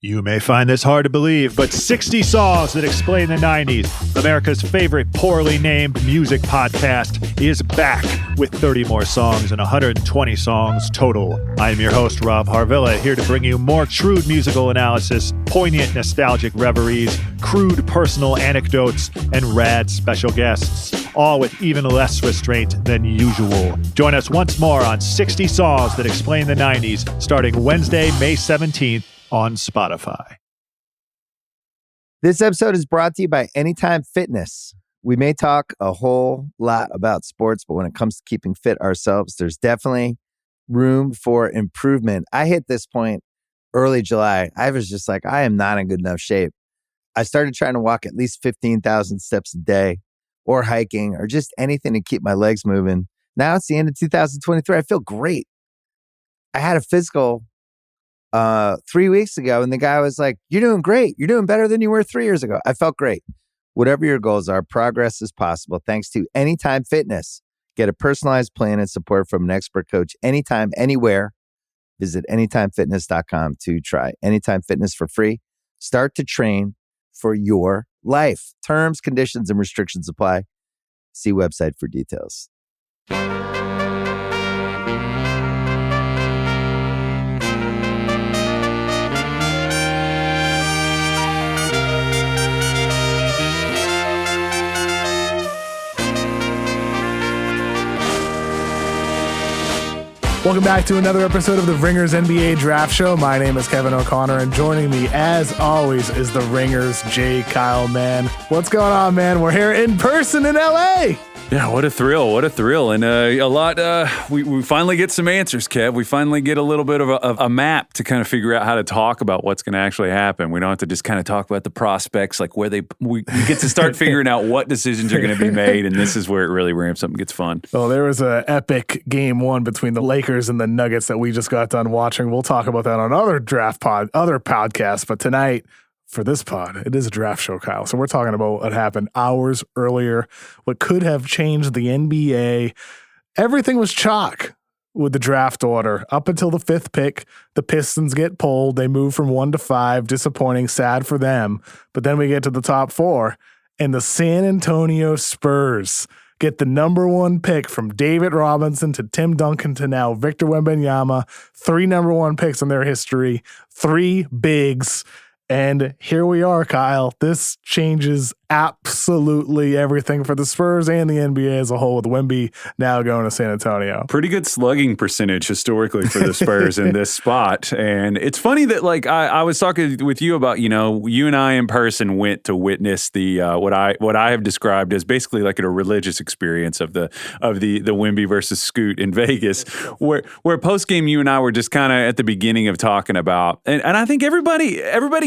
You may find this hard to believe, but 60 Songs That Explain the 90s, America's favorite poorly named music podcast, is back with 30 more songs and 120 songs total. I am your host, Rob Harvilla, here to bring you more shrewd musical analysis, poignant nostalgic reveries, crude personal anecdotes, and rad special guests, all with even less restraint than usual. Join us once more on 60 Songs That Explain the 90s, starting Wednesday, May 17th, on Spotify. This episode is brought to you by Anytime Fitness. We may talk a whole lot about sports, but when it comes to keeping fit ourselves, there's definitely room for improvement. I hit this point early July. I was just like, I am not in good enough shape. I started trying to walk at least 15,000 steps a day, or hiking, or just anything to keep my legs moving. Now it's the end of 2023. I feel great. I had a physical 3 weeks ago, and the guy was like, "You're doing great. You're doing better than you were 3 years ago." I felt great. Whatever your goals are, progress is possible thanks to Anytime Fitness. Get a personalized plan and support from an expert coach anytime, anywhere. Visit anytimefitness.com to try Anytime Fitness for free. Start to train for your life. Terms, conditions, and restrictions apply. See website for details. Welcome back to another episode of the Ringers NBA Draft Show. My name is Kevin O'Connor, and joining me, as always, is the Ringers J. Kyle Mann. What's going on, man? We're here in person in L.A. Yeah, what a thrill. What a thrill. And we finally get some answers, Kev. We finally get a little bit of a map to kind of figure out how to talk about what's going to actually happen. We don't have to just kind of talk about the prospects, like we get to start figuring out what decisions are going to be made, and this is where it really ramps up and gets fun. Well, there was an epic game one between the Lakers and the Nuggets that we just got done watching. We'll talk about that on other podcasts, but tonight, for this pod, it is a draft show, Kyle. So we're talking about what happened hours earlier, what could have changed the NBA. Everything was chalk with the draft order. Up until the 5th pick, the Pistons get pulled. They move from 1 to 5. Disappointing, sad for them. But then we get to the top 4, and the San Antonio Spurs get the number 1 pick, from David Robinson to Tim Duncan to now Victor Wembanyama. 3 number 1 picks in their history, 3 bigs. And here we are, Kyle. This changes absolutely everything for the Spurs and the NBA as a whole, with Wemby now going to San Antonio. Pretty good slugging percentage historically for the Spurs in this spot. And it's funny that, like, I was talking with you about, you and I in person went to witness the what I have described as basically like a religious experience of the Wemby versus Scoot in Vegas, where post game you and I were just kind of at the beginning of talking about, and I think everybody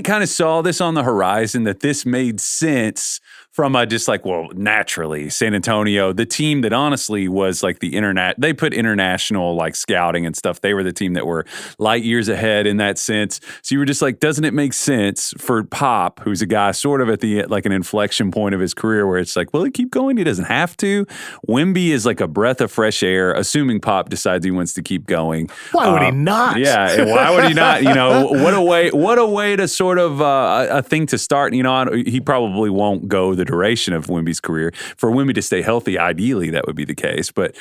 kind of saw this on the horizon, that this made sense from naturally San Antonio, the team that honestly was like they put international like scouting and stuff. They were the team that were light years ahead in that sense. So you were just like, doesn't it make sense for Pop, who's a guy sort of at the like an inflection point of his career where it's like, will he keep going? He doesn't have to. Wemby is like a breath of fresh air, assuming Pop decides he wants to keep going. Why would he not? Yeah, and why would he not? What a way to sort of a thing to start. He probably won't go the duration of Wemby's career. For Wemby to stay healthy, ideally that would be the case. But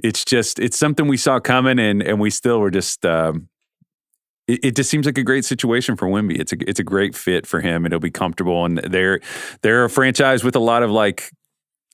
it's something we saw coming, and we still were just. It just seems like a great situation for Wemby. It's a great fit for him, and he'll be comfortable. And they're a franchise with a lot of like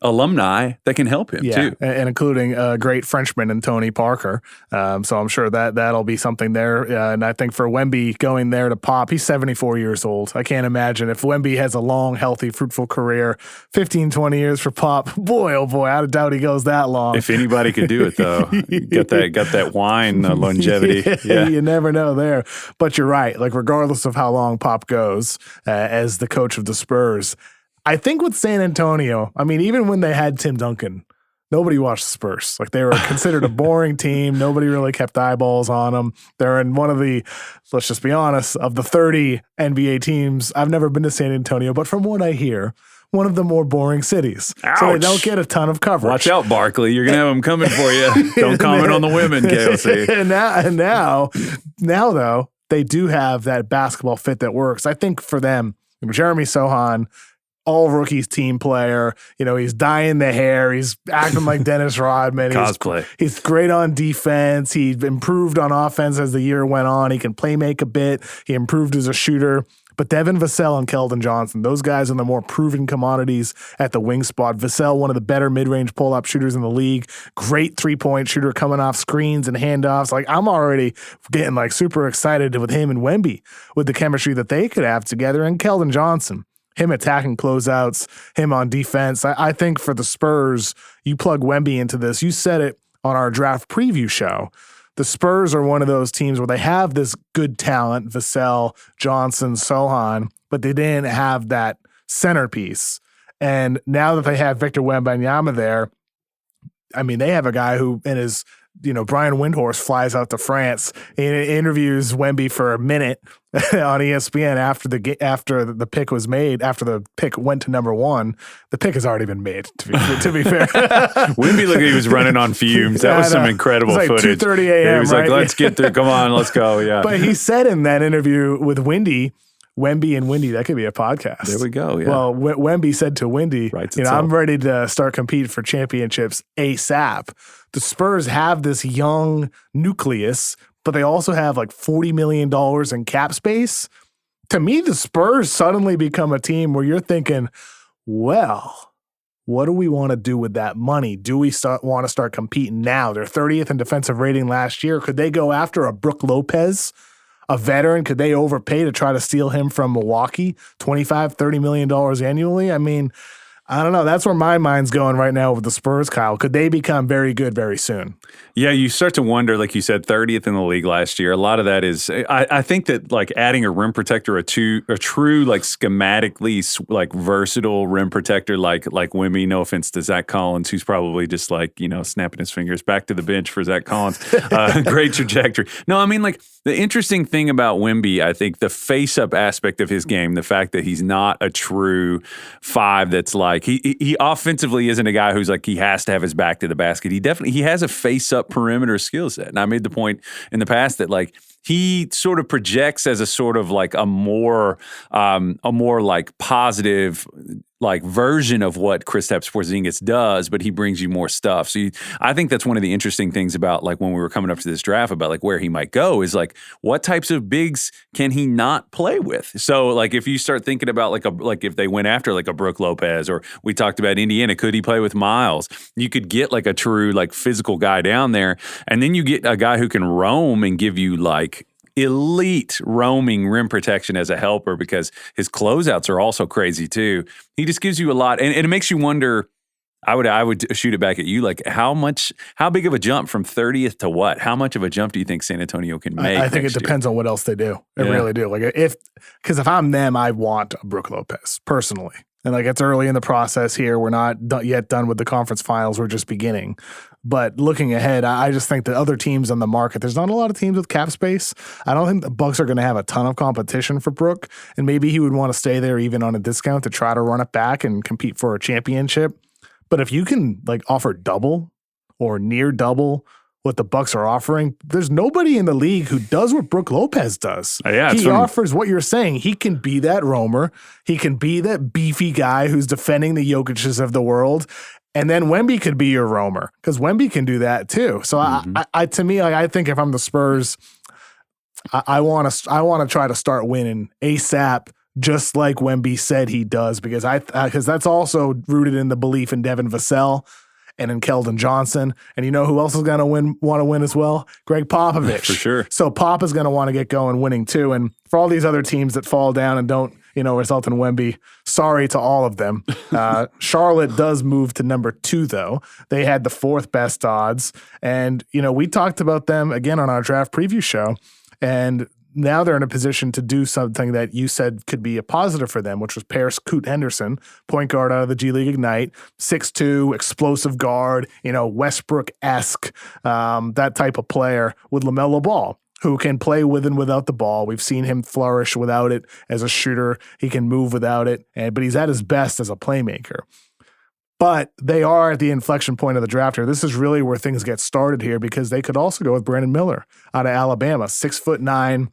alumni that can help him too, and including a great Frenchman in Tony Parker. So I'm sure that'll be something there. And I think for Wemby going there to Pop, he's 74 years old. I can't imagine if Wemby has a long, healthy, fruitful career, 15, 20 years for Pop. Boy, oh boy, I doubt he goes that long. If anybody could do it though, got that wine longevity. Yeah. You never know there. But you're right. Like regardless of how long Pop goes as the coach of the Spurs, I think with San Antonio, even when they had Tim Duncan, nobody watched the Spurs. Like they were considered a boring team. Nobody really kept eyeballs on them. They're in one of the, let's just be honest, of the 30 NBA teams. I've never been to San Antonio, but from what I hear, one of the more boring cities. Ouch. So they don't get a ton of coverage. Watch out, Barkley. You're going to have them coming for you. Don't comment on the women, KOC. And now though, they do have that basketball fit that works. I think for them, Jeremy Sohan, all rookies team player, he's dyeing the hair. He's acting like Dennis Rodman. Cosplay. He's great on defense. He improved on offense as the year went on. He can play make a bit. He improved as a shooter. But Devin Vassell and Keldon Johnson, those guys are the more proven commodities at the wing spot. Vassell, one of the better mid-range pull-up shooters in the league. Great three-point shooter coming off screens and handoffs. Like, I'm already getting super excited with him and Wemby with the chemistry that they could have together. And Keldon Johnson, him attacking closeouts, him on defense. I think for the Spurs, you plug Wemby into this. You said it on our draft preview show. The Spurs are one of those teams where they have this good talent, Vassell, Johnson, Sohan, but they didn't have that centerpiece. And now that they have Victor Wembanyama there, I mean, they have a guy who in his, Brian Windhorst flies out to France and interviews Wemby for a minute on ESPN after the pick was made, after the pick went to number 1. The pick has already been made, to be fair. Wemby looked like he was running on fumes. That was some incredible footage. 2:30 a.m. He was right? like, let's get there. Come on, let's go. Yeah. But he said in that interview with Wemby and Wendy, that could be a podcast. There we go. Yeah. Well, Wemby said to Wendy, I'm ready to start competing for championships ASAP. The Spurs have this young nucleus, but they also have $40 million in cap space. To me, the Spurs suddenly become a team where you're thinking, well, what do we want to do with that money? Do we want to start competing now? They're 30th in defensive rating last year. Could they go after a Brook Lopez? A veteran, could they overpay to try to steal him from Milwaukee? $25, $30 million annually? I mean, I don't know. That's where my mind's going right now with the Spurs, Kyle. Could they become very good very soon? Yeah, you start to wonder, like you said, 30th in the league last year. A lot of that is, I think that adding a rim protector, a true schematically versatile rim protector like Wemby, no offense to Zach Collins, who's probably just snapping his fingers back to the bench for Zach Collins. Great trajectory. No, I mean the interesting thing about Wemby, I think the face-up aspect of his game, the fact that he's not a true 5 that's he offensively isn't a guy who's he has to have his back to the basket. He has a face-up perimeter skill set. And I made the point in the past that he sort of projects as a sort of a more positive version of what Kristaps Porzingis does, but he brings you more stuff. So I think that's one of the interesting things about when we were coming up to this draft about where he might go is what types of bigs can he not play with? So if you start thinking about if they went after a Brook Lopez, or we talked about Indiana, could he play with Miles? You could get a true physical guy down there, and then you get a guy who can roam and give you elite roaming rim protection as a helper, because his closeouts are also crazy too. He just gives you a lot, and it makes you wonder. I would shoot it back at you. How big of a jump from 30th to what? How much of a jump do you think San Antonio can make? I think it depends on what else they do. I really do. Because if I'm them, I want a Brook Lopez personally. And it's early in the process here. We're not yet done with the conference finals. We're just beginning. But looking ahead, I just think that other teams on the market, there's not a lot of teams with cap space. I don't think the Bucks are going to have a ton of competition for Brook. And maybe he would want to stay there even on a discount to try to run it back and compete for a championship. But if you can offer double or near double what the Bucks are offering, there's nobody in the league who does what Brook Lopez does. He offers what you're saying. He can be that roamer. He can be that beefy guy who's defending the Jokic's of the world. And then Wemby could be your roamer, because Wemby can do that too. So to me, I think if I'm the Spurs, I want to try to start winning ASAP, just like Wemby said he does, because that's also rooted in the belief in Devin Vassell and in Keldon Johnson. And you know who else is going to want to win as well? Greg Popovich. For sure. So Pop is going to want to get going winning too. And for all these other teams that fall down and don't, result in Wemby, sorry to all of them. Charlotte does move to number 2, though. They had the 4th best odds. And, we talked about them again on our draft preview show. And now they're in a position to do something that you said could be a positive for them, which was pair Scoot Henderson, point guard out of the G League Ignite, 6'2", explosive guard, Westbrook-esque, that type of player with LaMelo Ball, who can play with and without the ball. We've seen him flourish without it as a shooter. He can move without it, but he's at his best as a playmaker. But they are at the inflection point of the draft here. This is really where things get started here, because they could also go with Brandon Miller out of Alabama, 6'9",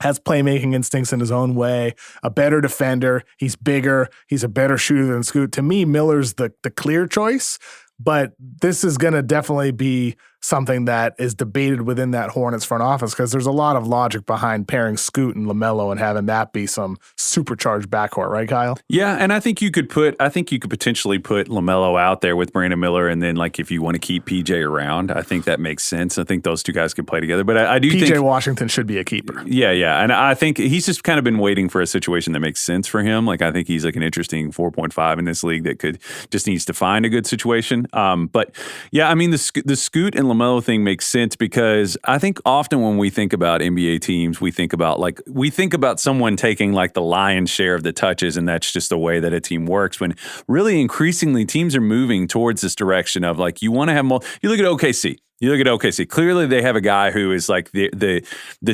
has playmaking instincts in his own way, a better defender. He's bigger. He's a better shooter than Scoot. To me, Miller's the clear choice, but this is going to definitely be something that is debated within that Hornets front office because there's a lot of logic behind pairing Scoot and LaMelo and having that be some supercharged backcourt, right, Kyle? Yeah, and I think you could potentially put LaMelo out there with Brandon Miller, and then like if you want to keep PJ around, I think that makes sense. I think those two guys could play together. But I do think PJ Washington should be a keeper. Yeah, and I think he's just kind of been waiting for a situation that makes sense for him. Like I think he's like an interesting 4.5 in this league that just needs to find a good situation. But yeah, I mean the Scoot and LaMelo thing makes sense because I think often when we think about NBA teams, we think about someone taking like the lion's share of the touches, and that's just the way that a team works. When really increasingly teams are moving towards this direction of like you want to have more. You look at OKC. Clearly, they have a guy who is like the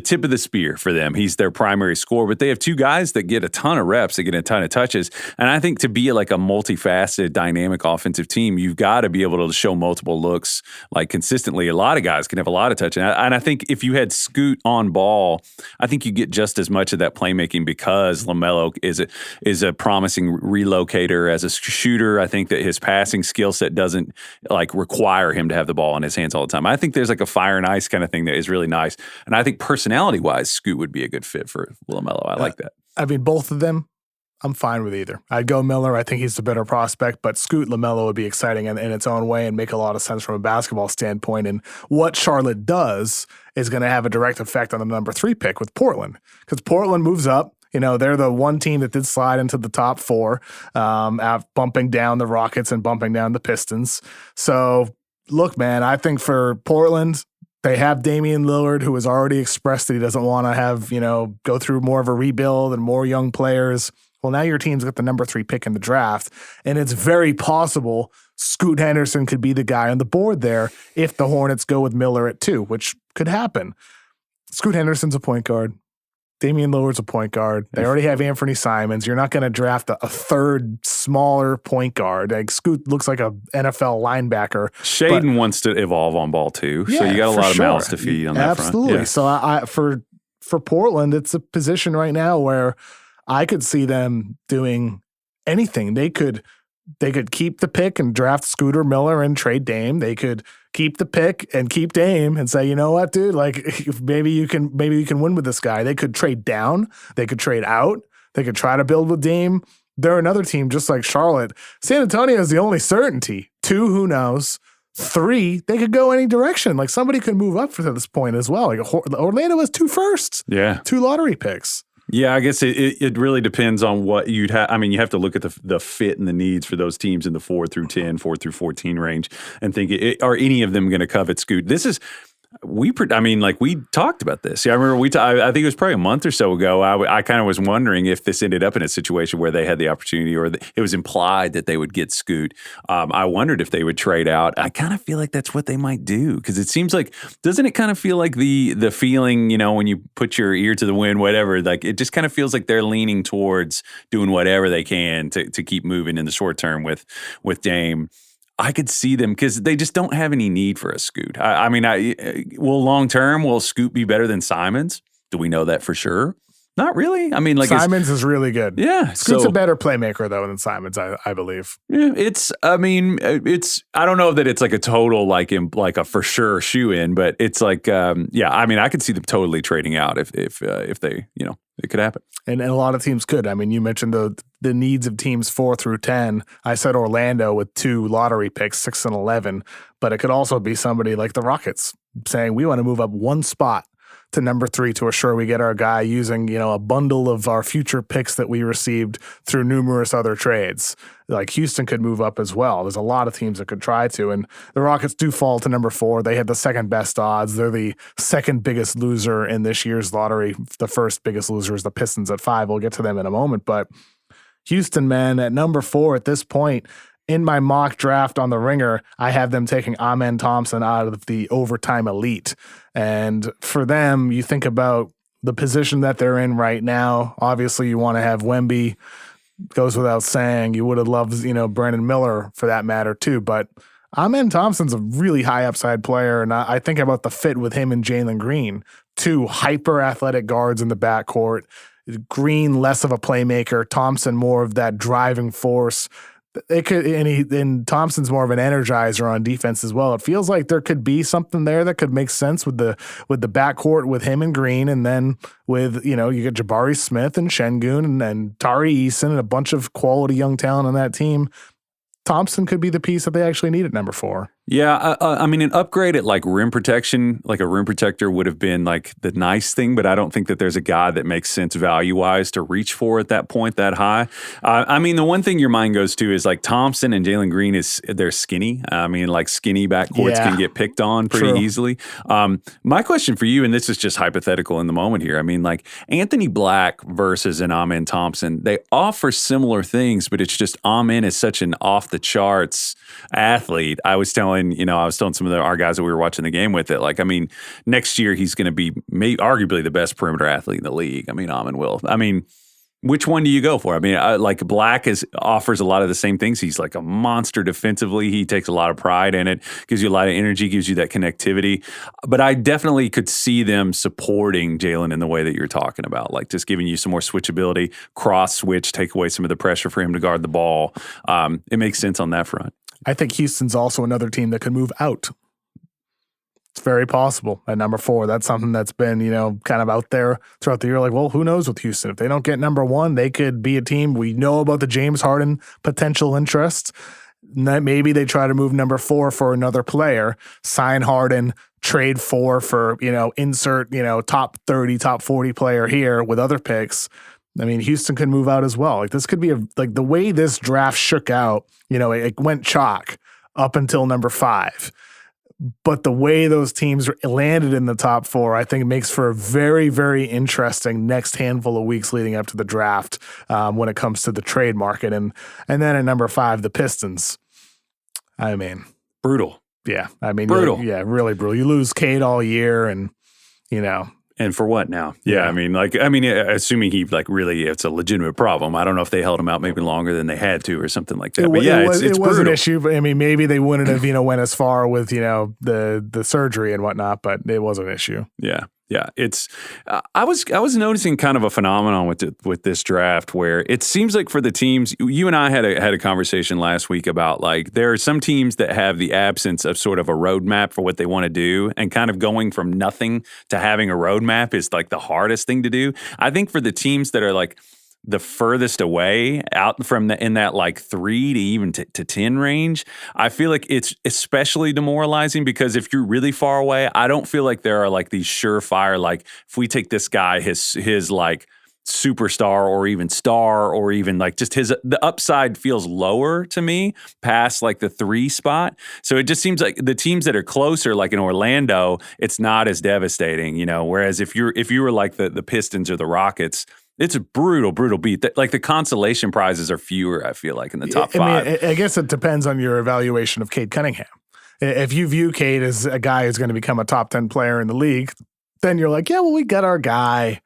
tip of the spear for them. He's their primary scorer, but they have two guys that get a ton of reps, that get a ton of touches. And I think to be like a multifaceted, dynamic offensive team, you've got to be able to show multiple looks like consistently. A lot of guys can have a lot of touch, and I think if you had Scoot on ball, I think you get just as much of that playmaking because LaMelo is a promising relocator as a shooter. I think that his passing skill set doesn't like require him to have the ball in his hands all the time. I think there's like a fire and ice kind of thing that is really nice. And I think personality-wise, Scoot would be a good fit for LaMelo. I like that. I mean, both of them, I'm fine with either. I'd go Miller. I think he's the better prospect, but Scoot LaMelo would be exciting in its own way and make a lot of sense from a basketball standpoint. And what Charlotte does is going to have a direct effect on the number 3 pick with Portland because Portland moves up. You know, they're the one team that did slide into the top 4, bumping down the Rockets and bumping down the Pistons. So, look, man, I think for Portland, they have Damian Lillard, who has already expressed that he doesn't want to have, go through more of a rebuild and more young players. Well, now your team's got the number 3 pick in the draft, and it's very possible Scoot Henderson could be the guy on the board there if the Hornets go with Miller at 2, which could happen. Scoot Henderson's a point guard. Damian Lillard's a point guard. They already have Anthony Simons. You're not going to draft a third smaller point guard. Like Scoot looks like a NFL linebacker. Shaden wants to evolve on ball too, so you got a lot of mouths to feed on that front. Absolutely. So for Portland, it's a position right now where I could see them doing anything. They could keep the pick and draft Scooter Miller and trade Dame. They could keep the pick and keep Dame and say, you know what, dude, like maybe you can win with this guy. They could trade down. They could trade out. They could try to build with Dame. They're another team just like Charlotte. San Antonio is the only certainty. 2, who knows? 3, they could go any direction. Like somebody could move up to this point as well. Like Orlando has 2 firsts. Yeah. 2 lottery picks. Yeah, I guess it really depends on what you'd have. I mean, you have to look at the fit and the needs for those teams in the 4 through 10, 4 through 14 range and think, are any of them going to covet Scoot? We talked about this. Yeah, I remember I think it was probably a month or so ago. I kind of was wondering if this ended up in a situation where they had the opportunity, or it was implied that they would get Scoot. I wondered if they would trade out. I kind of feel like that's what they might do because it seems like, doesn't it kind of feel like the feeling, when you put your ear to the wind, whatever, like it just kind of feels like they're leaning towards doing whatever they can to keep moving in the short term with Dame. I could see them because they just don't have any need for a Scoot. Will long term, will Scoot be better than Simons? Do we know that for sure? Not really. I mean, like Simons is really good. Yeah, Scoot's a better playmaker though than Simons, I believe. Yeah, I don't know that it's like a total like a for sure shoe in, but it's like I could see them totally trading out if they it could happen. And a lot of teams could. I mean, you mentioned the needs of teams 4 through 10. I said Orlando with 2 lottery picks, 6 and 11, but it could also be somebody like the Rockets saying we want to move up 1 spot to number 3 to assure we get our guy using, a bundle of our future picks that we received through numerous other trades. Like Houston could move up as well. There's a lot of teams that could try to, and the Rockets do fall to number 4. They had the second best odds. They're the second biggest loser in this year's lottery. The first biggest loser is the Pistons at 5. We'll get to them in a moment, but Houston, man, at number 4 at this point, in my mock draft on the Ringer, I have them taking Amen Thompson out of the overtime elite. And for them, you think about the position that they're in right now. Obviously, you want to have Wemby. Goes without saying. You would have loved, Brandon Miller for that matter too. But Amen Thompson's a really high upside player. And I think about the fit with him and Jalen Green. two hyper athletic guards in the backcourt. Green, less of a playmaker. Thompson, more of that driving force. And Thompson's more of an energizer on defense as well. It feels like there could be something there that could make sense with the backcourt with him and Green, and then with, you get Jabari Smith and Şengün and Tari Eason and a bunch of quality young talent on that team. Thompson could be the piece that they actually need at number 4. Yeah, I mean, an upgrade at like rim protection, like a rim protector would have been like the nice thing, but I don't think that there's a guy that makes sense value-wise to reach for at that point that high. I mean, the one thing your mind goes to is like Thompson and Jalen Green they're skinny. I mean, like skinny backcourts can get picked on pretty easily. My question for you, and this is just hypothetical in the moment here, I mean, like Anthony Black versus an Amen Thompson, they offer similar things, but it's just Amen is such an off-the-charts athlete. I was telling some of our guys that we were watching the game with it. Like, I mean, next year he's going to be arguably the best perimeter athlete in the league. I mean, Amen will. I mean, which one do you go for? I mean, like Black offers a lot of the same things. He's like a monster defensively. He takes a lot of pride in it, gives you a lot of energy, gives you that connectivity. But I definitely could see them supporting Jalen in the way that you're talking about, like just giving you some more switchability, cross switch, take away some of the pressure for him to guard the ball. It makes sense on that front. I think Houston's also another team that could move out. It's very possible at number 4. That's something that's been, kind of out there throughout the year. Like, well, who knows with Houston? If they don't get number 1, they could be a team. We know about the James Harden potential interest. Maybe they try to move number 4 for another player, sign Harden, trade 4 for, insert, top 30, top 40 player here with other picks. I mean, Houston could move out as well. Like, this could be the way this draft shook out, it went chalk up until number 5. But the way those teams landed in the top 4, I think makes for a very, very interesting next handful of weeks leading up to the draft when it comes to the trade market. And then at number 5, the Pistons. I mean, brutal. Yeah. I mean, brutal. Really brutal. You lose Cade all year and, And for what now? Yeah, I mean, assuming he really, it's a legitimate problem. I don't know if they held him out maybe longer than they had to or something like that. It was brutal. an issue. But I mean, maybe they wouldn't have, went as far with, the surgery and whatnot, but it was an issue. Yeah. Yeah, it's. I was noticing kind of a phenomenon with this draft where it seems like for the teams, you and I had a conversation last week about like there are some teams that have the absence of sort of a roadmap for what they want to do, and kind of going from nothing to having a roadmap is like the hardest thing to do. I think for the teams that are like the furthest away out from in that like 3 to even to 10 range, I feel like it's especially demoralizing because if you're really far away, I don't feel like there are like these surefire, like if we take this guy, his like superstar or even star or even like just the upside feels lower to me past like the 3 spot. So it just seems like the teams that are closer, like in Orlando, it's not as devastating, whereas if you were like the Pistons or the Rockets, it's a brutal beat. Like the consolation prizes are fewer, I feel like, in the top 5. I mean, I guess it depends on your evaluation of Cade Cunningham. If you view Cade as a guy who's going to become a top 10 player in the league, then you're like, yeah, well, we got our guy.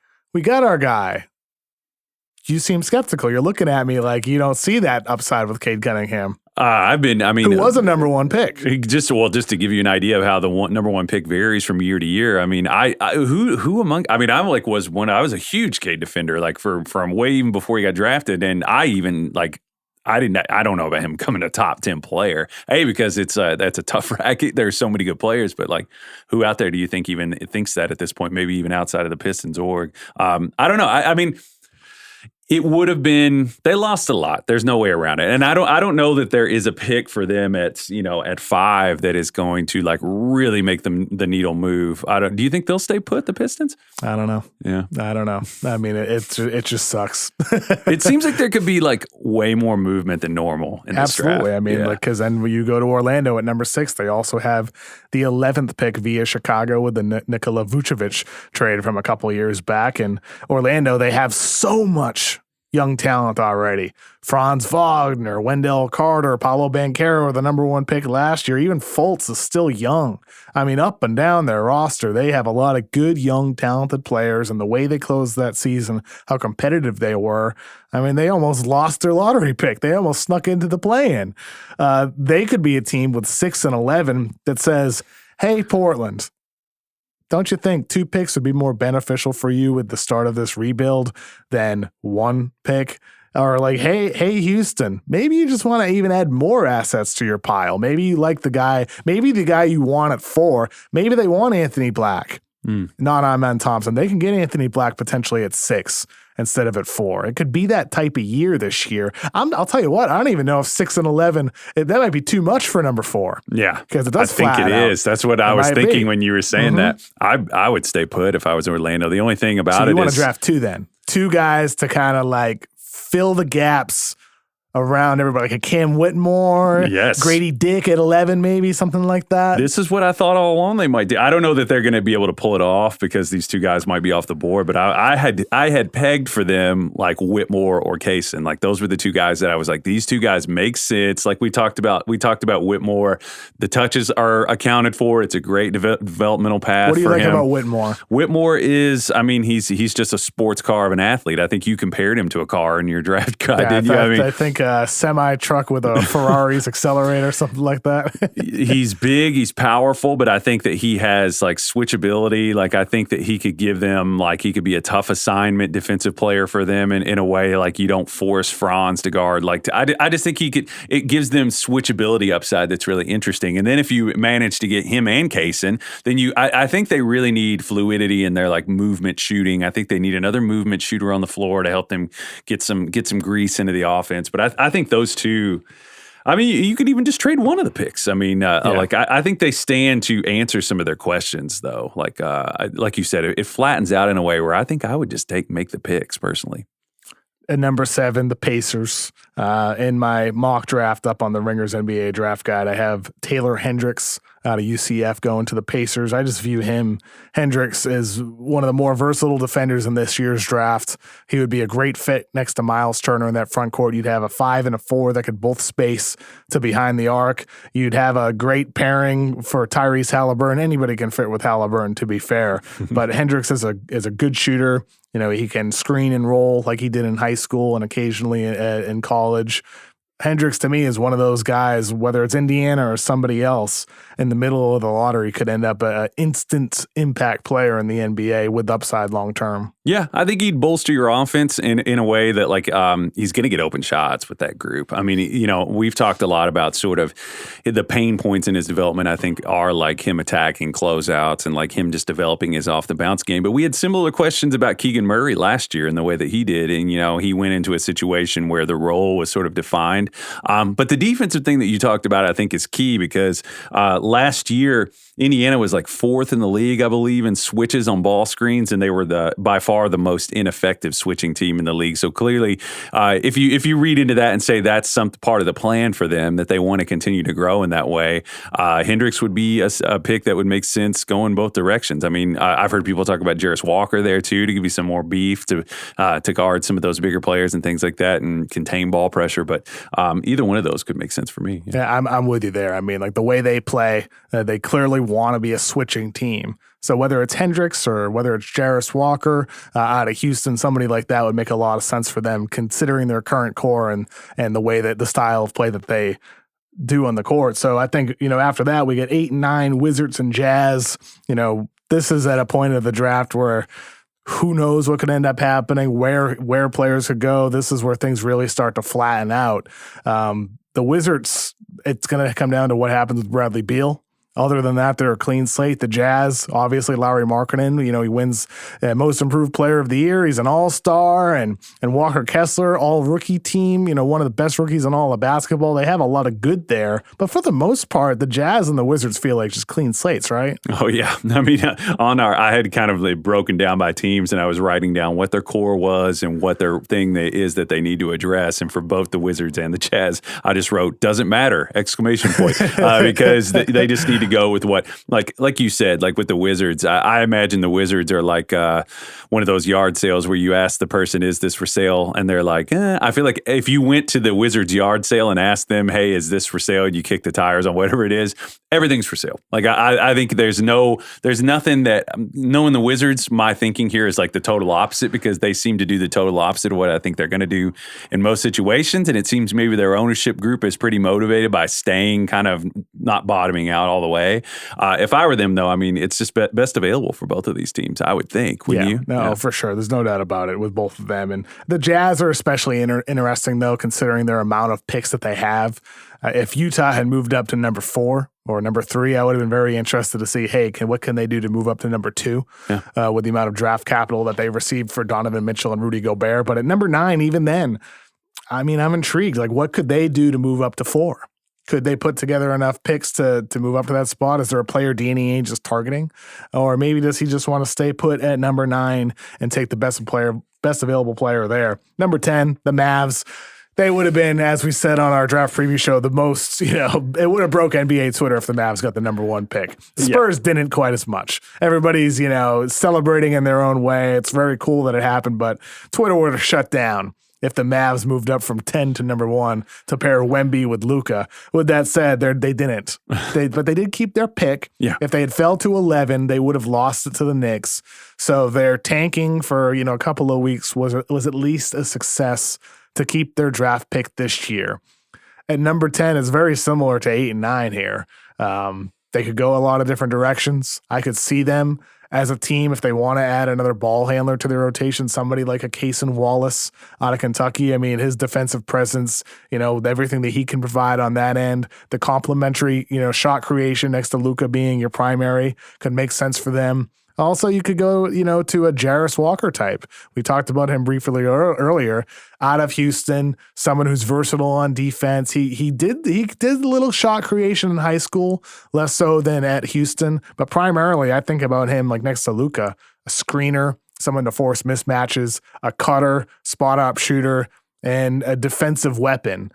You seem skeptical. You're looking at me like you don't see that upside with Cade Cunningham. Who was a number 1 pick? Just to give you an idea of how the number 1 pick varies from year to year. I mean, I was a huge Cade defender, like from way even before he got drafted, and I don't know about him becoming a top 10 player. Because that's a tough racket. There's so many good players, but like, who out there do you think even thinks that at this point? Maybe even outside of the Pistons org. I don't know. I mean. It would have been. They lost a lot. There's no way around it, and I don't know that there is a pick for them at 5 that is going to like really make the needle move. Do you think they'll stay put, the Pistons? I don't know. Yeah, I don't know. I mean, it just sucks. It seems like there could be like way more movement than normal in this draft. Absolutely. I mean, because then when you go to Orlando at number 6, they also have the 11th pick via Chicago with the Nikola Vucevic trade from a couple of years back, and Orlando they have so much young talent already. Franz Wagner, Wendell Carter, Paolo Banchero were the number 1 pick last year. Even Fultz is still young. I mean, up and down their roster, they have a lot of good, young, talented players, and the way they closed that season, how competitive they were. I mean, they almost lost their lottery pick. They almost snuck into the play-in. They could be a team with 6 and 11 that says, hey, Portland, don't you think 2 picks would be more beneficial for you with the start of this rebuild than 1 pick? Or like, hey, Houston, maybe you just want to even add more assets to your pile. Maybe you like the guy you want at 4. Maybe they want Anthony Black, not Amen Thompson. They can get Anthony Black potentially at 6 instead of at 4. It could be that type of year this year. I'll tell you what, I don't even know if 6 and 11, that might be too much for number 4. Yeah. Because it does I think it out. is. That's what I was thinking when you were saying that. I would stay put if I was Orlando. The only thing about you want to draft 2 then. 2 guys to kind of like fill the gaps around everybody, like a Cam Whitmore, Grady Dick at 11, maybe something like that. This is what I thought all along they might do. I don't know that they're going to be able to pull it off because these 2 guys might be off the board, but I had pegged for them like Whitmore or Kaysen. Like those were the 2 guys that I was like, these 2 guys make sense. Like we talked about Whitmore. The touches are accounted for. It's a great developmental path. What do you like him. about Whitmore? Whitmore is, I mean, he's just a sports car of an athlete. I think you compared him to a car in your draft guide, didn't you? I think a semi-truck with a Ferrari's accelerator, something like that. He's big, he's powerful, but I think that he has like switchability. Like I think that he could give them, like he could be a tough assignment defensive player for them in a way like you don't force Franz to guard. Like I just think it gives them switchability upside that's really interesting. And then if you manage to get him and Kaysen, then I think they really need fluidity in their like movement shooting. I think they need another movement shooter on the floor to help them get some grease into the offense. But I think those 2, I mean, you could even just trade one of the picks. I mean, like I think they stand to answer some of their questions, though. Like you said, it flattens out in a way where I think I would just make the picks personally. At number 7, the Pacers. In my mock draft up on the Ringers NBA draft guide, I have Taylor Hendricks out of UCF going to the Pacers. I just view Hendricks as one of the more versatile defenders in this year's draft. He would be a great fit next to Miles Turner in that front court. You'd have a 5 and a 4 that could both space to behind the arc. You'd have a great pairing for Tyrese Halliburton. Anybody can fit with Halliburton, to be fair. But Hendricks is a good shooter. You know, he can screen and roll like he did in high school and occasionally in college. Hendricks, to me, is one of those guys, whether it's Indiana or somebody else, in the middle of the lottery could end up an instant impact player in the NBA with upside long term. Yeah, I think he'd bolster your offense in a way that like he's going to get open shots with that group. I mean, you know, we've talked a lot about sort of the pain points in his development. I think are like him attacking closeouts and like him just developing his off the bounce game. But we had similar questions about Keegan Murray last year and the way that he did, and you know, he went into a situation where the role was sort of defined. But the defensive thing that you talked about, I think, is key because last year Indiana was like 4th in the league, I believe, in switches on ball screens, and they were by far the most ineffective switching team in the league. So clearly, if you read into that and say that's some part of the plan for them, that they want to continue to grow in that way, Hendricks would be a pick that would make sense going both directions. I mean, I've heard people talk about Jarris Walker there too, to give you some more beef to guard some of those bigger players and things like that and contain ball pressure. But either one of those could make sense for me. Yeah, I'm with you there. I mean, like the way they play, they clearly want to be a switching team. So whether it's Hendricks or whether it's Jarris Walker out of Houston, somebody like that would make a lot of sense for them, considering their current core and the way that the style of play that they do on the court. So I think, you know, after that we get 8 and 9 Wizards and Jazz. You know, this is at a point of the draft where who knows what could end up happening, where players could go. This is where things really start to flatten out. The Wizards, it's going to come down to what happens with Bradley Beal. Other than that, they're a clean slate. The Jazz, obviously, Lauri Markkanen, you know, he wins Most Improved Player of the Year. He's an all-star. And Walker Kessler, all-rookie team, you know, one of the best rookies in all of basketball. They have a lot of good there. But for the most part, the Jazz and the Wizards feel like just clean slates, right? Oh, yeah. I mean, I had kind of like broken down by teams, and I was writing down what their core was and what their thing is that they need to address. And for both the Wizards and the Jazz, I just wrote, doesn't matter, ! Because they just need to go with what, like you said, like with the Wizards. I imagine the Wizards are like one of those yard sales where you ask the person, is this for sale? And they're like, I feel like if you went to the Wizards yard sale and asked them, hey, is this for sale? And you kick the tires on whatever it is, everything's for sale. Like I think there's nothing that, knowing the Wizards, my thinking here is like the total opposite, because they seem to do the total opposite of what I think they're going to do in most situations. And it seems maybe their ownership group is pretty motivated by staying kind of not bottoming out all the away. If I were them, though, I mean, it's just best available for both of these teams, I would think. Wouldn't you? No, for sure. There's no doubt about it with both of them. And the Jazz are especially interesting, though, considering their amount of picks that they have. If Utah had moved up to number 4 or number 3, I would have been very interested to see, hey, what can they do to move up to number 2 with the amount of draft capital that they received for Donovan Mitchell and Rudy Gobert. But at number 9, even then, I mean, I'm intrigued. Like, what could they do to move up to 4? Could they put together enough picks to move up to that spot? Is there a player Danny Ainge is targeting? Or maybe does he just want to stay put at number 9 and take the best available player there? Number 10, the Mavs. They would have been, as we said on our draft preview show, the most, it would have broke NBA Twitter if the Mavs got the number 1 pick. The Spurs didn't quite as much. Everybody's, celebrating in their own way. It's very cool that it happened, but Twitter would have shut down if the Mavs moved up from 10 to number 1 to pair Wemby with Luka. With that said, they didn't. But they did keep their pick. Yeah. If they had fell to 11, they would have lost it to the Knicks. So their tanking for a couple of weeks was at least a success to keep their draft pick this year. At number 10 is very similar to 8 and 9 here. They could go a lot of different directions. I could see them as a team, if they want to add another ball handler to their rotation, somebody like a Cason Wallace out of Kentucky. I mean, his defensive presence, everything that he can provide on that end, the complementary, shot creation next to Luka being your primary could make sense for them. Also, you could go, to a Jarris Walker type. We talked about him briefly earlier. Out of Houston, someone who's versatile on defense. He did a little shot creation in high school, less so than at Houston. But primarily, I think about him like next to Luka, a screener, someone to force mismatches, a cutter, spot-up shooter, and a defensive weapon,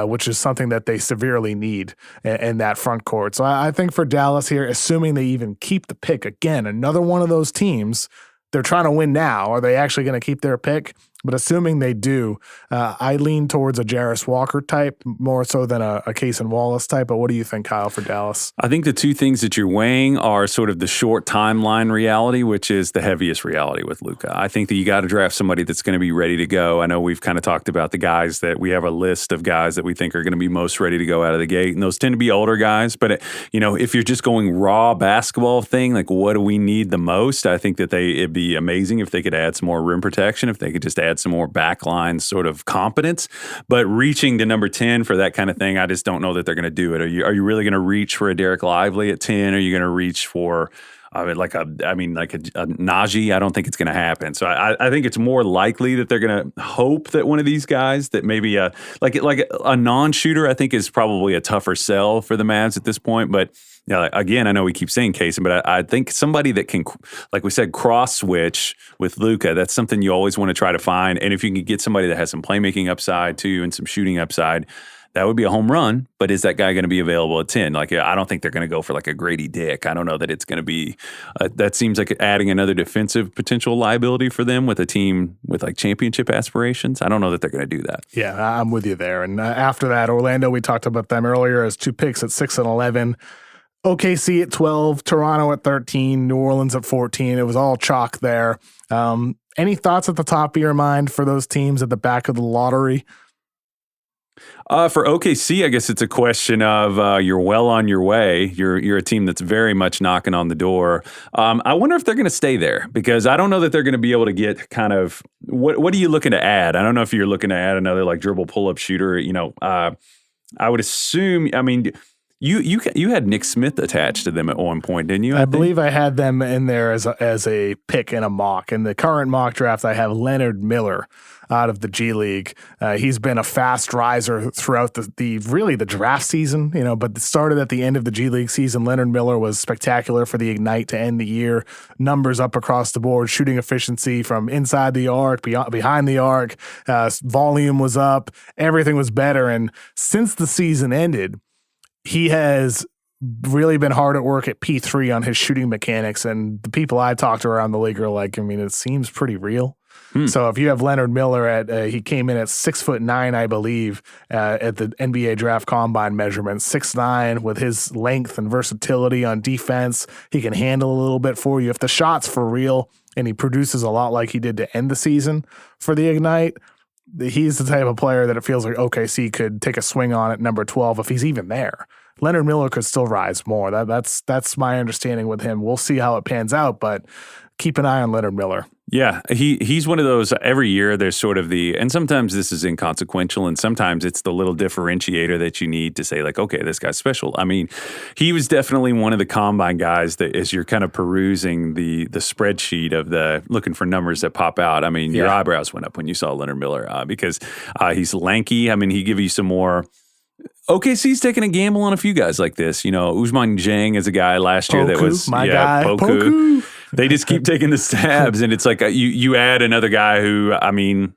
which is something that they severely need in that front court. So I think for Dallas here, assuming they even keep the pick, again, another one of those teams, they're trying to win now. Are they actually going to keep their pick? But assuming they do, I lean towards a Jarris Walker type more so than a Cason Wallace type. But what do you think, Kyle, for Dallas? I think the two things that you're weighing are sort of the short timeline reality, which is the heaviest reality with Luka. I think that you got to draft somebody that's going to be ready to go. I know we've kind of talked about the guys that we have a list of guys that we think are going to be most ready to go out of the gate. And those tend to be older guys. But, if you're just going raw basketball thing, like what do we need the most? I think that it'd be amazing if they could add some more rim protection, if they could just add some more backline sort of competence. But reaching to number 10 for that kind of thing, I just don't know that they're going to do it. Are you really going to reach for a Derek Lively at 10? Are you going to reach for like a Najee? I don't think it's going to happen. So I think it's more likely that they're going to hope that one of these guys that maybe like a non-shooter, I think is probably a tougher sell for the Mavs at this point. But again, I know we keep saying Cason, but I think somebody that can, like we said, cross switch with Luka, that's something you always want to try to find. And if you can get somebody that has some playmaking upside too and some shooting upside, that would be a home run. But is that guy going to be available at 10? Like, I don't think they're going to go for like a Grady Dick. I don't know that it's going to be, that seems like adding another defensive potential liability for them with a team with like championship aspirations. I don't know that they're going to do that. Yeah, I'm with you there. And after that, Orlando, we talked about them earlier as 2 picks at 6 and 11. OKC at 12, Toronto at 13, New Orleans at 14. It was all chalk there. Any thoughts at the top of your mind for those teams at the back of the lottery? For OKC, I guess it's a question of you're well on your way. You're a team that's very much knocking on the door. I wonder if they're going to stay there because I don't know that they're going to be able to get kind of what are you looking to add? I don't know if you're looking to add another like dribble pull-up shooter. I would assume. I mean, you had Nick Smith attached to them at one point, didn't you? I believe I had them in there as a pick in a mock. In the current mock draft, I have Leonard Miller out of the G League. He's been a fast riser throughout the draft season, but it started at the end of the G League season. Leonard Miller was spectacular for the Ignite to end the year. Numbers up across the board, shooting efficiency from inside the arc, behind the arc, volume was up, everything was better. And since the season ended, he has really been hard at work at P3 on his shooting mechanics. And the people I talked to around the league are like, it seems pretty real. So if you have Leonard Miller he came in at 6'9", I believe, at the NBA draft combine measurement, 6'9", with his length and versatility on defense. He can handle a little bit for you. If the shot's for real and he produces a lot like he did to end the season for the Ignite, he's the type of player that it feels like OKC could take a swing on at number 12 if he's even there. Leonard Miller could still rise more. That's my understanding with him. We'll see how it pans out, but keep an eye on Leonard Miller. Yeah, he's one of those. Every year there's sort of and sometimes this is inconsequential, and sometimes it's the little differentiator that you need to say, like, okay, this guy's special. I mean, he was definitely one of the combine guys that, as you're kind of perusing the spreadsheet of looking for numbers that pop out, I mean, your eyebrows went up when you saw Leonard Miller because he's lanky. I mean, he give you some more. OKC's taking a gamble on a few guys like this. Usman Jang is a guy last year that was my guy. Poku. They just keep taking the stabs, and it's like you add another guy who, I mean,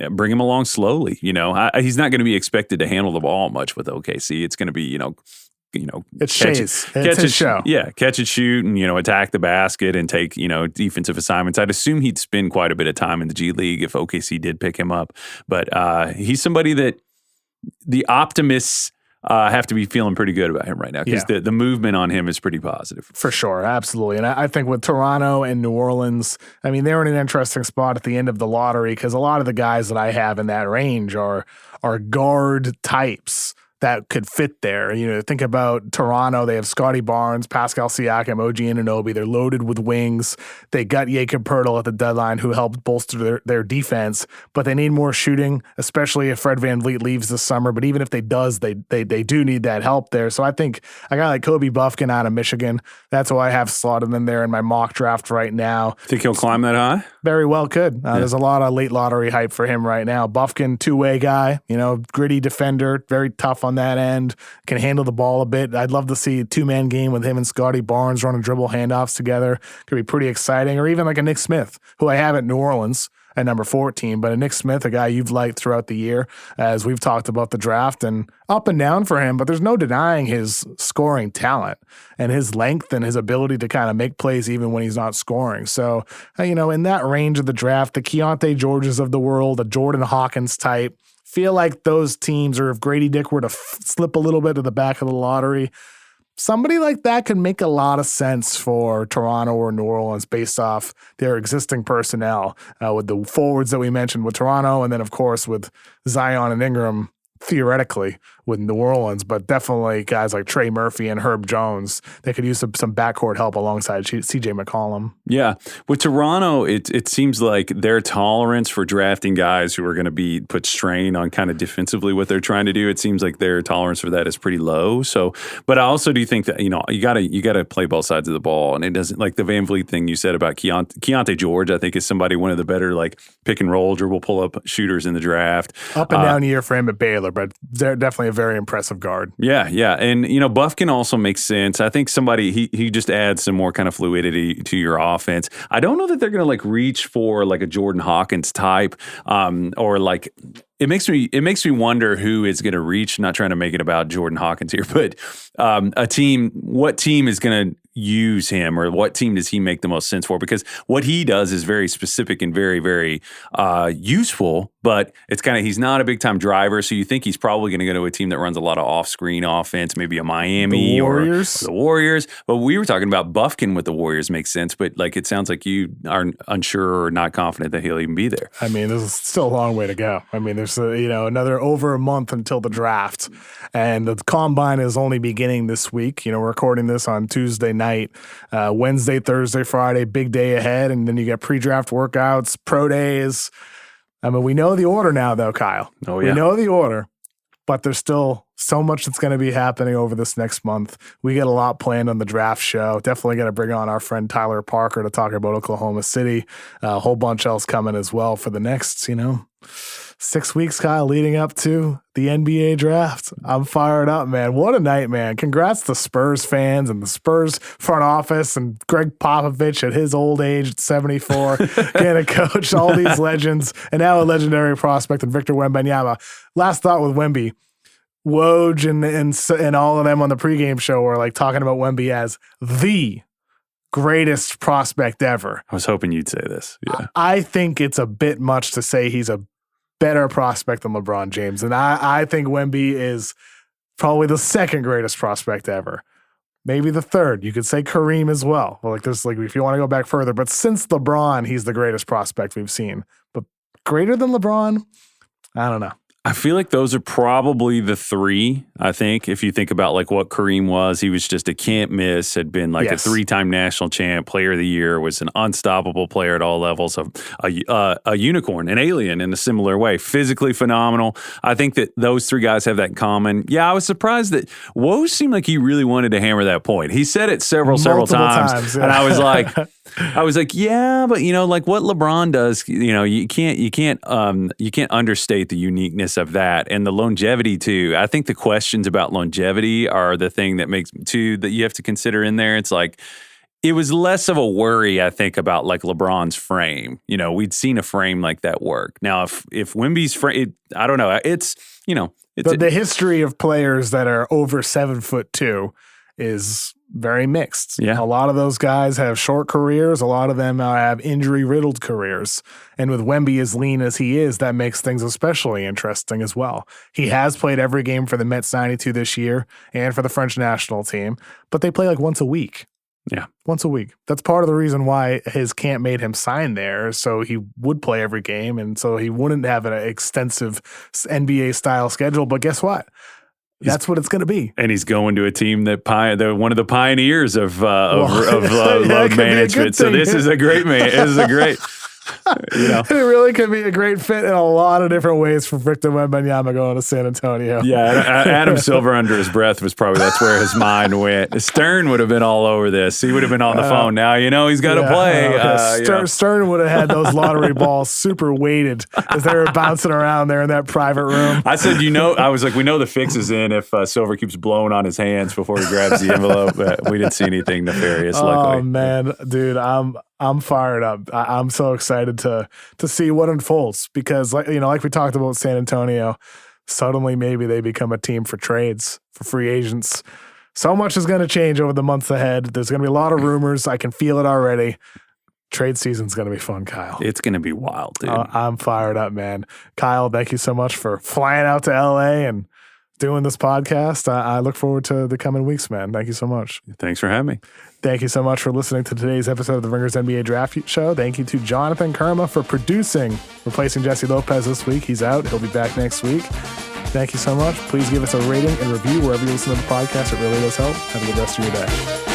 bring him along slowly. He's not going to be expected to handle the ball much with OKC. It's going to be, it's Shay's. It's his show. Yeah, catch and shoot, and attack the basket and take defensive assignments. I'd assume he'd spend quite a bit of time in the G League if OKC did pick him up, but he's somebody that the optimists have to be feeling pretty good about him right now because the movement on him is pretty positive. For sure, absolutely. And I think with Toronto and New Orleans, I mean, they're in an interesting spot at the end of the lottery because a lot of the guys that I have in that range are guard types that could fit there. Think about Toronto. They have Scotty Barnes, Pascal Siakam, OG Anunoby. They're loaded with wings. They got Jakob Poeltl at the deadline who helped bolster their defense, but they need more shooting, especially if Fred VanVleet leaves this summer. But even if they does, they do need that help there. So I think a guy like Kobe Buffkin out of Michigan, that's who I have slotted in there in my mock draft right now. Think he'll climb that high? Very well could. There's a lot of late lottery hype for him right now. Buffkin, two-way guy, gritty defender, very tough on that end, can handle the ball a bit. I'd love to see a two-man game with him and Scotty Barnes running dribble handoffs together. Could be pretty exciting. Or even like a Nick Smith, who I have at New Orleans at number 14, but a Nick Smith, a guy you've liked throughout the year as we've talked about the draft, and up and down for him, but there's no denying his scoring talent and his length and his ability to kind of make plays even when he's not scoring. So, in that range of the draft, the Keontae Georges of the world, a Jordan Hawkins type, feel like those teams, or if Grady Dick were to slip a little bit to the back of the lottery, somebody like that could make a lot of sense for Toronto or New Orleans based off their existing personnel with the forwards that we mentioned with Toronto, and then, of course, with Zion and Ingram, theoretically, with New Orleans, but definitely guys like Trey Murphy and Herb Jones, they could use some backcourt help alongside CJ McCollum. Yeah. With Toronto, it seems like their tolerance for drafting guys who are going to be put strain on kind of defensively what they're trying to do, it seems like their tolerance for that is pretty low. So, but I also do think that, you gotta play both sides of the ball, and it doesn't, like the VanVleet thing you said about Keontae George, I think is somebody, one of the better like pick and roll dribble pull up shooters in the draft. Up and down year for him at Baylor, but they're definitely a very impressive guard. Yeah. And, Buffkin also makes sense. I think somebody, he just adds some more kind of fluidity to your offense. I don't know that they're going to like reach for like a Jordan Hawkins type or like, it makes me wonder who is going to reach, not trying to make it about Jordan Hawkins here, but what team is going to use him, or what team does he make the most sense for? Because what he does is very specific and very, very useful, but it's kind of, he's not a big time driver. So you think he's probably going to go to a team that runs a lot of off screen offense, maybe a Miami or the Warriors. But we were talking about Buffkin with the Warriors makes sense, but like, it sounds like you are unsure or not confident that he'll even be there. I mean, there's still a long way to go. I mean, there's another over a month until the draft, and the combine is only beginning this week. We're recording this on Tuesday night, Wednesday, Thursday, Friday, big day ahead, and then you get pre-draft workouts, pro days. I mean, we know the order now, though, Kyle. Oh, yeah. We know the order, but there's still so much that's going to be happening over this next month. We get a lot planned on the draft show. Definitely going to bring on our friend Tyler Parker to talk about Oklahoma City. A whole bunch else coming as well for the next, 6 weeks, Kyle, leading up to the NBA draft. I'm fired up, man. What a night, man. Congrats to Spurs fans and the Spurs front office and Greg Popovich at his old age at 74. Getting to coach all these legends, and now a legendary prospect in Victor Wembanyama. Last thought with Wemby. Woj and all of them on the pregame show were like talking about Wemby as the greatest prospect ever. I was hoping you'd say this. Yeah. I think it's a bit much to say he's a better prospect than LeBron James. And I think Wemby is probably the second greatest prospect ever. Maybe the third. You could say Kareem as well. If you want to go back further. But since LeBron, he's the greatest prospect we've seen. But greater than LeBron? I don't know. I feel like those are probably the three. I think if you think about like what Kareem was, he was just a can't miss, had been like a 3-time national champ, player of the year, was an unstoppable player at all levels, a unicorn, an alien in a similar way, physically phenomenal. I think that those three guys have that in common. Yeah, I was surprised that Woj seemed like he really wanted to hammer that point. He said it several times. Yeah. And I was like, yeah, but like what LeBron does, you can't understate the uniqueness of that and the longevity too. I think the questions about longevity are the thing that makes too that you have to consider in there. It's like it was less of a worry, I think, about like LeBron's frame. We'd seen a frame like that work. Now, if Wemby's frame, I don't know. It's the history of players that are over 7'2" is very mixed. Yeah. A lot of those guys have short careers. A lot of them have injury-riddled careers. And with Wemby as lean as he is, that makes things especially interesting as well. He has played every game for the Mets 92 this year and for the French national team, but they play like once a week. Yeah. Once a week. That's part of the reason why his camp made him sign there, so he would play every game, and so he wouldn't have an extensive NBA-style schedule. But guess what? That's what it's going to be. And he's going to a team that one of the pioneers of load management. So this is a great man. This is a great. It really could be a great fit in a lot of different ways for Victor Wembanyama going to San Antonio. Yeah, Adam Silver under his breath was probably that's where his mind went. Stern would have been all over this. He would have been on the phone now. He's got to play. Stern would have had those lottery balls super weighted as they were bouncing around there in that private room. I said, I was like, we know the fix is in if Silver keeps blowing on his hands before he grabs the envelope. But we didn't see anything nefarious, luckily. Oh, man, dude, I'm fired up. I'm so excited to see what unfolds because, like we talked about San Antonio, suddenly maybe they become a team for trades, for free agents. So much is going to change over the months ahead. There's going to be a lot of rumors. I can feel it already. Trade season's going to be fun, Kyle. It's going to be wild, dude. I'm fired up, man. Kyle, thank you so much for flying out to LA and doing this podcast. I look forward to the coming weeks, man. Thank you so much. Thanks for having me. Thank you so much for listening to today's episode of the Ringers NBA Draft Show. Thank you to Jonathan Kermah for producing, replacing Jessie Lopez this week. He's out. He'll be back next week. Thank you so much. Please give us a rating and review wherever you listen to the podcast. It really does help. Have a good rest of your day.